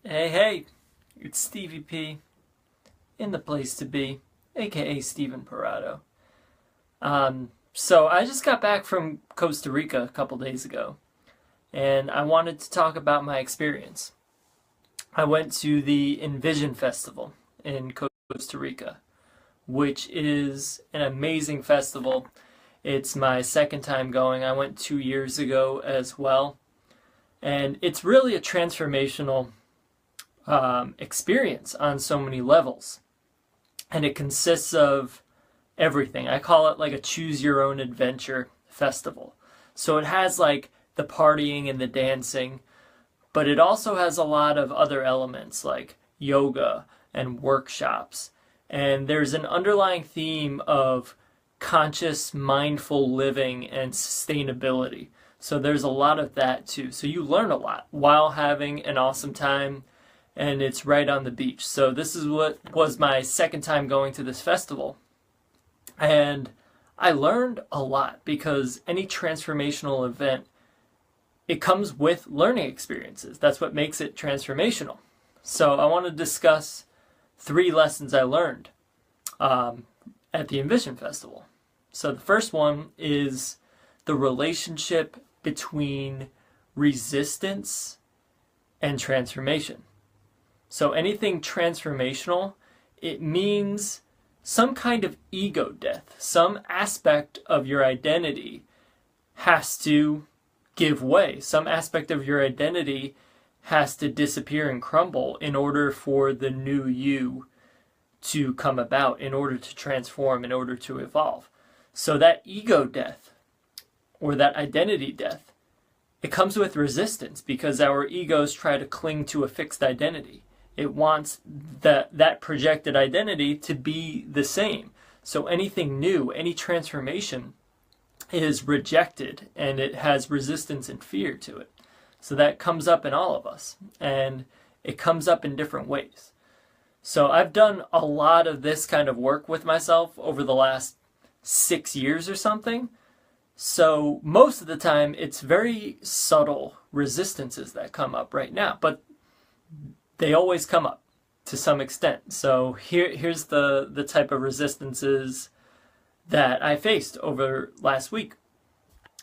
Hey, hey, it's Stevie P in the place to be, aka Steven Parado. So I just got back from Costa Rica a couple days ago, and I wanted to talk about my experience. I went to the Envision Festival in Costa Rica, which is an amazing festival. It's my second time going. I went 2 years ago as well, and it's really a transformational experience on so many levels. And it consists of everything. I call it like a choose your own adventure festival. So it has like the partying and the dancing, but it also has a lot of other elements like yoga and workshops. And there's an underlying theme of conscious, mindful living and sustainability. So there's a lot of that too. So you learn a lot while having an awesome time, and it's right on the beach. So this is what was my second time going to this festival. And I learned a lot because any transformational event, it comes with learning experiences. That's what makes it transformational. So I want to discuss 3 lessons I learned at the Envision Festival. So the first one is the relationship between resistance and transformation. So anything transformational, it means some kind of ego death. Some aspect of your identity has to give way. Some aspect of your identity has to disappear and crumble in order for the new you to come about, in order to transform, in order to evolve. So that ego death, or that identity death, it comes with resistance because our egos try to cling to a fixed identity. It wants that projected identity to be the same. So anything new, any transformation is rejected, and it has resistance and fear to it. So that comes up in all of us, and it comes up in different ways. So I've done a lot of this kind of work with myself over the last 6 years or something. So most of the time it's very subtle resistances that come up right now, but they always come up to some extent. So here's the type of resistances that I faced over last week.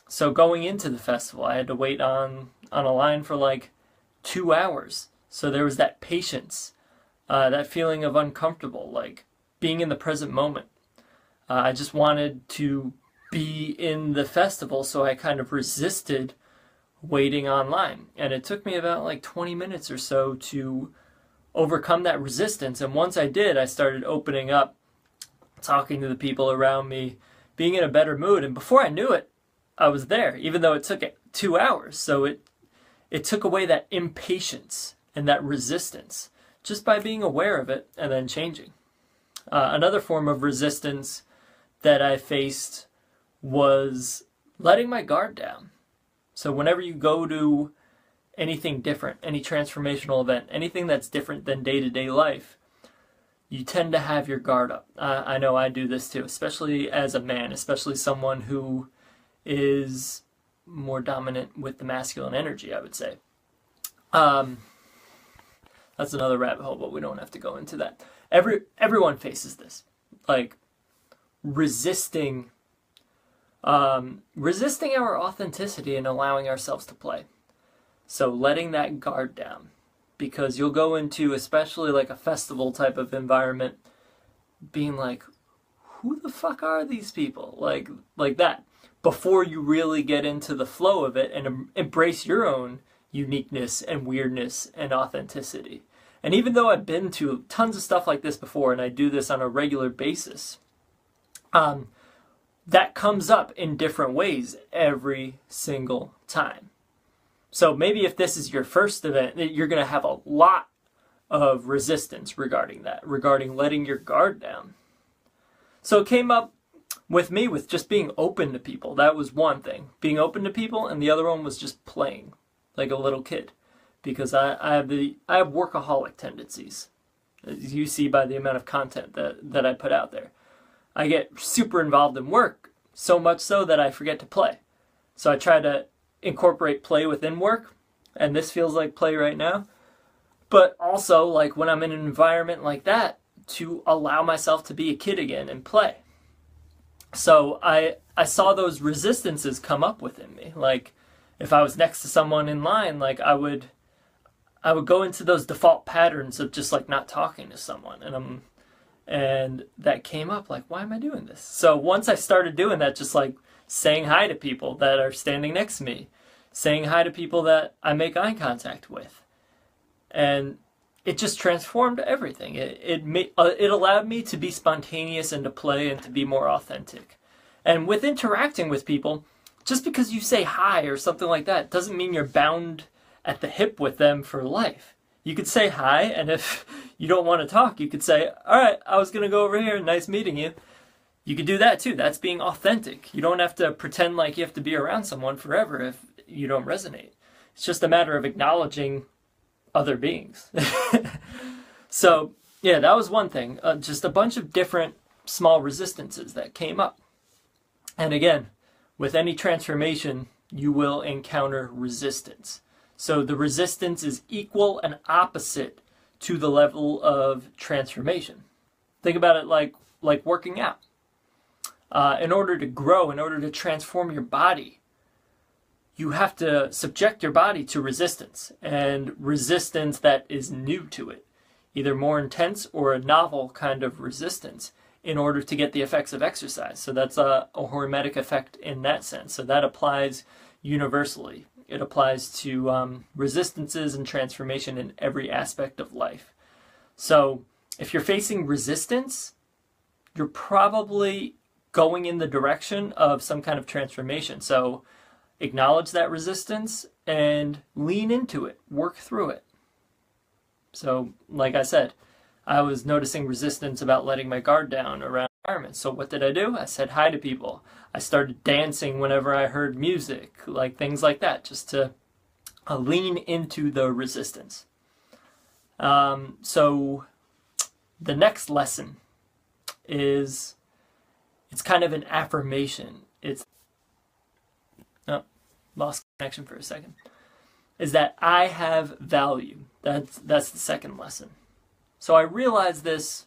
So going into the festival, I had to wait on a line for like 2 hours. So there was that patience, that feeling of uncomfortable, like being in the present moment. I just wanted to be in the festival, so I kind of resisted waiting online. And it took me about like 20 minutes or so to overcome that resistance. And once I did, I started opening up, talking to the people around me, being in a better mood. And before I knew it, I was there, even though it took 2 hours. So it took away that impatience and that resistance just by being aware of it and then changing. Another form of resistance that I faced was letting my guard down. So whenever you go to anything different, any transformational event, anything that's different than day-to-day life, you tend to have your guard up. I know I do this too, especially as a man, especially someone who is more dominant with the masculine energy, I would say. That's another rabbit hole, but we don't have to go into that. Everyone faces this, like resisting our authenticity and allowing ourselves to play. So letting that guard down, because you'll go into, especially like a festival type of environment, being like, who the fuck are these people? Like that, before you really get into the flow of it and embrace your own uniqueness and weirdness and authenticity. And even though I've been to tons of stuff like this before, and I do this on a regular basis, that comes up in different ways every single time. So maybe if this is your first event, you're going to have a lot of resistance regarding that, regarding letting your guard down. So it came up with me with just being open to people. That was one thing, being open to people, and the other one was just playing like a little kid, because I have workaholic tendencies, as you see by the amount of content that I put out there. I get super involved in work, so much so that I forget to play. So I try to incorporate play within work, and this feels like play right now. But also, like, when I'm in an environment like that, to allow myself to be a kid again and play. So I saw those resistances come up within me. Like, if I was next to someone in line, like, I would go into those default patterns of just like not talking to someone, and that came up, like, why am I doing this? So once I started doing that, just like saying hi to people that are standing next to me, saying hi to people that I make eye contact with, and it just transformed everything. It allowed me to be spontaneous and to play and to be more authentic. And with interacting with people, just because you say hi or something like that doesn't mean you're bound at the hip with them for life. You could say hi, and if you don't want to talk, you could say, all right, I was going to go over here, nice meeting you. You could do that too. That's being authentic. You don't have to pretend like you have to be around someone forever if you don't resonate. It's just a matter of acknowledging other beings. So, yeah, that was one thing. Just a bunch of different small resistances that came up. And again, with any transformation, you will encounter resistance. So the resistance is equal and opposite to the level of transformation. Think about it like working out. In order to grow, in order to transform your body, you have to subject your body to resistance, and resistance that is new to it, either more intense or a novel kind of resistance, in order to get the effects of exercise. So that's a hormetic effect in that sense. So that applies universally. It applies to resistances and transformation in every aspect of life. So if you're facing resistance, you're probably going in the direction of some kind of transformation. So acknowledge that resistance and lean into it, work through it. So like I said, I was noticing resistance about letting my guard down around environments. So what did I do? I said hi to people. I started dancing whenever I heard music, like things like that, just to lean into the resistance. So the next lesson is, it's kind of an affirmation. Lost connection for a second. Is that I have value. That's the second lesson. So I realized this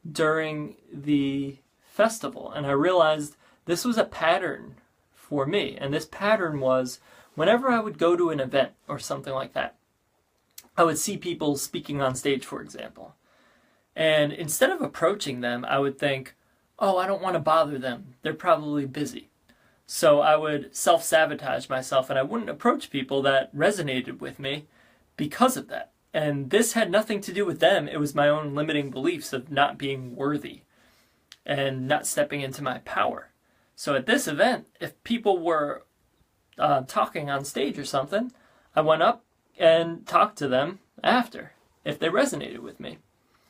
during the festival, and I realized this was a pattern for me. And this pattern was, whenever I would go to an event or something like that, I would see people speaking on stage, for example. And instead of approaching them, I would think, oh, I don't want to bother them. They're probably busy. So I would self-sabotage myself, and I wouldn't approach people that resonated with me because of that. And this had nothing to do with them. It was my own limiting beliefs of not being worthy and not stepping into my power. So at this event, if people were talking on stage or something, I went up and talked to them after, if they resonated with me.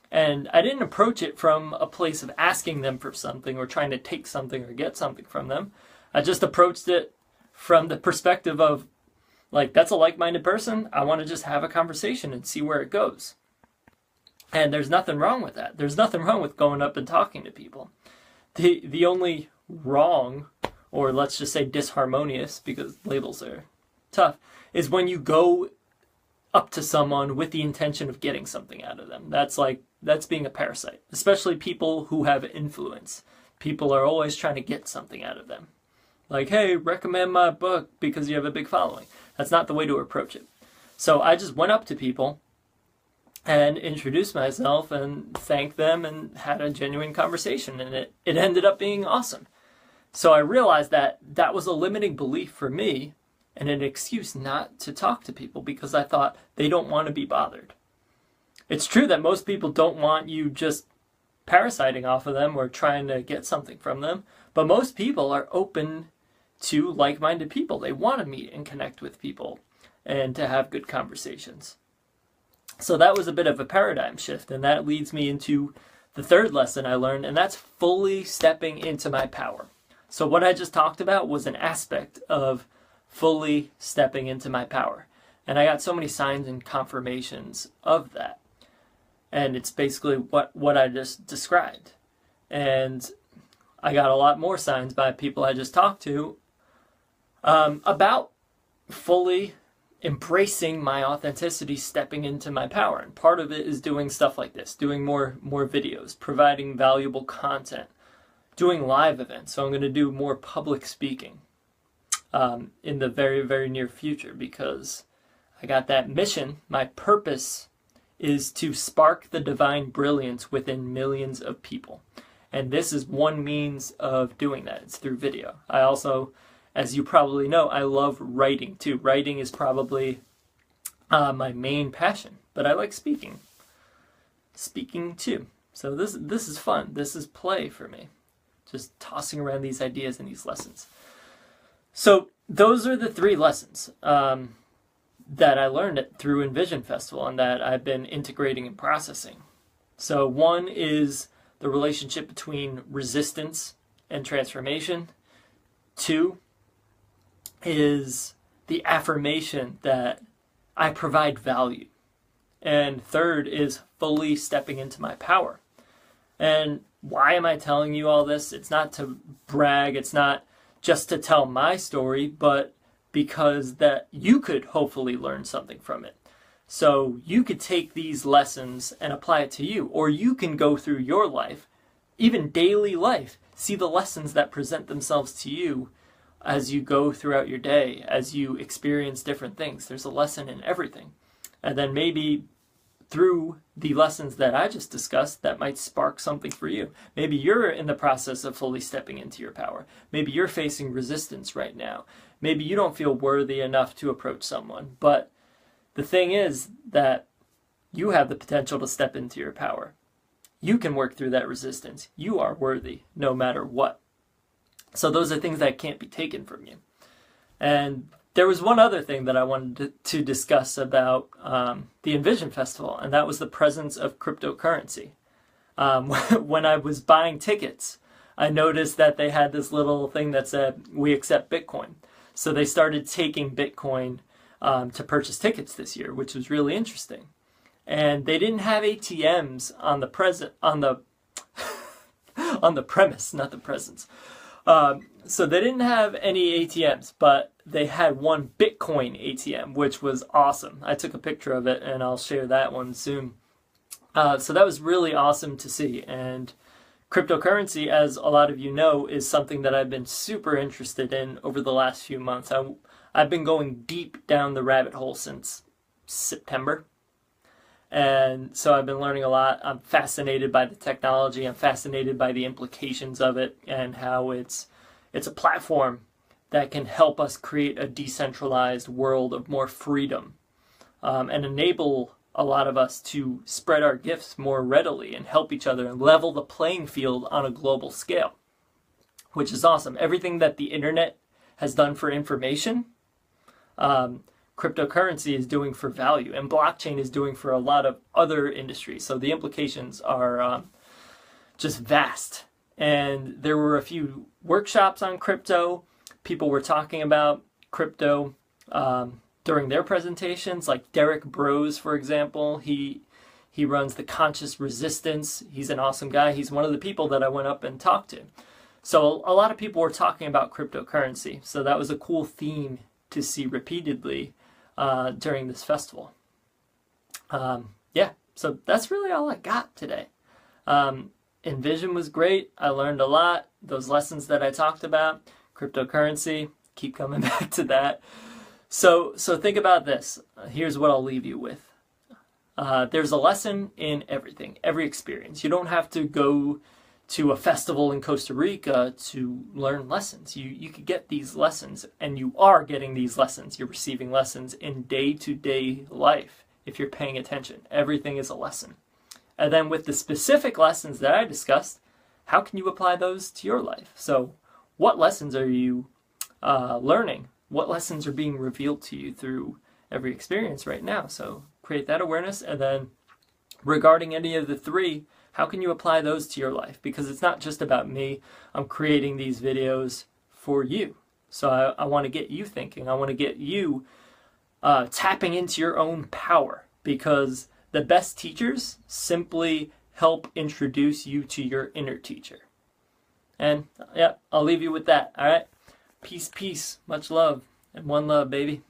And I didn't approach it from a place of asking them for something or trying to take something or get something from them. I just approached it from the perspective of, like, that's a like-minded person. I want to just have a conversation and see where it goes. And there's nothing wrong with that. There's nothing wrong with going up and talking to people. The only wrong, or let's just say disharmonious, because labels are tough, is when you go up to someone with the intention of getting something out of them. That's being a parasite. Especially people who have influence. People are always trying to get something out of them. Like, hey, recommend my book because you have a big following. That's not the way to approach it. So I just went up to people and introduced myself and thanked them and had a genuine conversation. And it ended up being awesome. So I realized that that was a limiting belief for me and an excuse not to talk to people because I thought they don't want to be bothered. It's true that most people don't want you just parasiting off of them or trying to get something from them. But most people are open to like-minded people. They want to meet and connect with people and to have good conversations. So that was a bit of a paradigm shift, and that leads me into the third lesson I learned, and that's fully stepping into my power. So what I just talked about was an aspect of fully stepping into my power. And I got so many signs and confirmations of that. And it's basically what I just described. And I got a lot more signs by people I just talked to about fully embracing my authenticity, stepping into my power. And part of it is doing stuff like this, doing more videos, providing valuable content, doing live events. So I'm going to do more public speaking in the very, very near future, because I got that mission. My purpose is to spark the divine brilliance within millions of people. And this is one means of doing that. It's through video. I also, as you probably know, I love writing too. Writing is probably my main passion, but I like speaking. Speaking too. So this is fun. This is play for me. Just tossing around these ideas and these lessons. So those are the 3 lessons that I learned through Envision Festival and that I've been integrating and processing. So one is the relationship between resistance and transformation. 2 is the affirmation that I provide value. And 3rd is fully stepping into my power. And why am I telling you all this? It's not to brag, it's not just to tell my story, but because that you could hopefully learn something from it. So you could take these lessons and apply it to you, or you can go through your life, even daily life, see the lessons that present themselves to you as you go throughout your day, as you experience different things. There's a lesson in everything. And then maybe through the lessons that I just discussed, that might spark something for you. Maybe you're in the process of fully stepping into your power. Maybe you're facing resistance right now. Maybe you don't feel worthy enough to approach someone. But the thing is that you have the potential to step into your power. You can work through that resistance. You are worthy no matter what. So those are things that can't be taken from you. And there was one other thing that I wanted to discuss about the Envision Festival, and that was the presence of cryptocurrency. When I was buying tickets, I noticed that they had this little thing that said, "We accept Bitcoin." So they started taking Bitcoin to purchase tickets this year, which was really interesting. And they didn't have ATMs on the on the premise, not the presence. So they didn't have any ATMs, but they had one Bitcoin ATM, which was awesome. I took a picture of it, and I'll share that one soon. So that was really awesome to see. And cryptocurrency, as a lot of you know, is something that I've been super interested in over the last few months. I've been going deep down the rabbit hole since September. And so I've been learning a lot. I'm fascinated by the technology. I'm fascinated by the implications of it and how it's a platform that can help us create a decentralized world of more freedom and enable a lot of us to spread our gifts more readily and help each other and level the playing field on a global scale, which is awesome. Everything that the internet has done for information, cryptocurrency is doing for value, and blockchain is doing for a lot of other industries. So the implications are just vast. And there were a few workshops on crypto. People were talking about crypto during their presentations, like Derek Bros, for example. He runs the Conscious Resistance. He's an awesome guy. He's one of the people that I went up and talked to. So a lot of people were talking about cryptocurrency. So that was a cool theme to see repeatedly during this festival. Yeah, so that's really all I got today. Envision was great. I learned a lot. Those lessons that I talked about, cryptocurrency, keep coming back to that. So think about this. Here's what I'll leave you with. There's a lesson in everything, every experience. You don't have to go to a festival in Costa Rica to learn lessons. You could get these lessons, and you are getting these lessons. You're receiving lessons in day-to-day life if you're paying attention. Everything is a lesson. And then with the specific lessons that I discussed, how can you apply those to your life? So what lessons are you learning? What lessons are being revealed to you through every experience right now? So create that awareness. And then regarding any of the 3, how can you apply those to your life? Because it's not just about me. I'm creating these videos for you. So I want to get you thinking. I want to get you tapping into your own power, because the best teachers simply help introduce you to your inner teacher. And yeah, I'll leave you with that. All right. Peace, peace. Much love. And one love, baby.